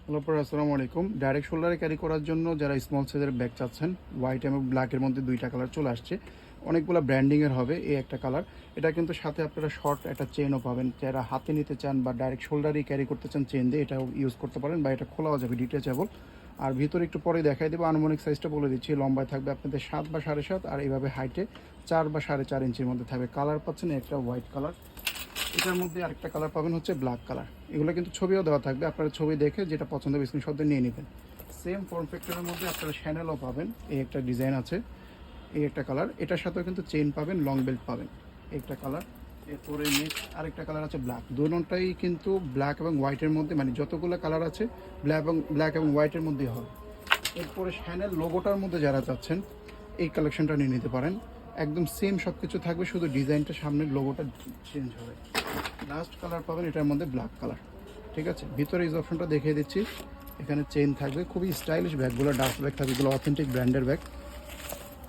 Hello পর আসসালামু আলাইকুম। ডাইরেক্ট শোল্ডারে ক্যারি করার জন্য যারা স্মল সাইজের ব্যাগ চাচ্ছেন, হোয়াইট এবং ব্ল্যাকের মধ্যে দুইটা কালার চলে আসছে। অনেকগুলো ব্র্যান্ডিংয়ের হবে এই একটা কালার। এটা কিন্তু সাথে আপনারা শর্ট একটা চেনও পাবেন। যারা হাতে নিতে চান বা ডাইরেক্ট শোল্ডারেই ক্যারি করতে চান চেন দিয়ে এটাও ইউজ করতে পারেন, বা এটা খোলাও যাবে ডিটেচেবল। আর ভিতরে একটু পরে দেখাই দেবো, আনুমানিক সাইজটা বলে দিচ্ছি। লম্বায় থাকবে আপনাদের 7 বা 7.5, আর এইভাবে হাইটে 4 বা 4.5 ইঞ্চির মধ্যে থাকবে। কালার পাচ্ছেন একটা হোয়াইট কালার, এটার মধ্যে আরেকটা কালার পাবেন হচ্ছে ব্ল্যাক কালার। এগুলো কিন্তু ছবিও দেওয়া থাকবে, আপনারা ছবি দেখে যেটা পছন্দ হবে স্ক্রিনশট দিয়ে নিয়ে নেবেন। সেম ফর্ম ফ্যাক্টরের মধ্যে আপনারা শ্যানেলও পাবেন, এই একটা ডিজাইন আছে, এই একটা কালার। এটার সাথেও কিন্তু চেইন পাবেন, লং বেল্ট পাবেন, এই একটা কালার। এরপরে নেক্সট আরেকটা কালার আছে ব্ল্যাক। দুটোটাই কিন্তু ব্ল্যাক এবং হোয়াইটের মধ্যে, মানে যতগুলো কালার আছে ব্ল্যাক এবং হোয়াইটের মধ্যেই হবে। এরপরে শ্যানেল লোগোটার মধ্যে যারা চাচ্ছেন এই কালেকশনটা নিয়ে নিতে পারেন। একদম সেম সব কিছু থাকবে, শুধু ডিজাইনটা সামনের লোগোটা চেঞ্জ হবে। লাস্ট কালার পাবেন এটার মধ্যে ব্ল্যাক কালার। ঠিক আছে, ভিতরে এই অপশনটা দেখিয়ে দিচ্ছি। এখানে চেইন থাকবে, খুবই স্টাইলিশ ব্যাগগুলো, ডাস্ট ব্যাগ থাকবে, এগুলো অথেন্টিক ব্র্যান্ডের ব্যাগ।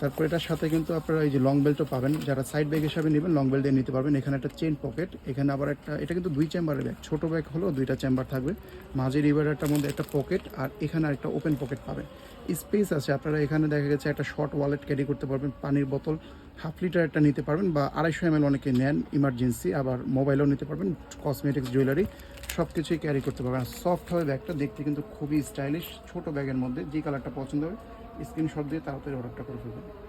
তারপর এটার সাথে কিন্তু আপনারা এই যে লং বেল্টও পাবেন, যারা সাইড ব্যাগ হিসাবে নেবেন লং বেল্ট দিয়ে নিতে পারবেন। এখানে একটা চেইন পকেট, এখানে আবার একটা, এটা কিন্তু 2 চেম্বারের ব্যাগ, ছোটো ব্যাগ হলেও 2টা চেম্বার থাকবে। মাঝের রিভারটার মধ্যে একটা পকেট, আর এখানে একটা ওপেন পকেট পাবেন। স্পেস আছে, আপনারা এখানে দেখা গেছে একটা শর্ট ওয়ালেট ক্যারি করতে পারবেন, পানির বোতল 1/2 লিটার একটা নিতে পারবেন, বা 250 ml অনেকে নেন ইমার্জেন্সি, আবার মোবাইলও নিতে পারবেন, কসমেটিক্স, জুয়েলারি সব কিছুই ক্যারি করতে পারবেন। আর সফট হবে ব্যাগটা, দেখতে কিন্তু খুবই স্টাইলিশ। ছোটো ব্যাগের মধ্যে যে কালারটা পছন্দ হবে স্ক্রিনশট দিয়ে তাড়াতাড়ি অর্ডারটা করে ফেলবেন।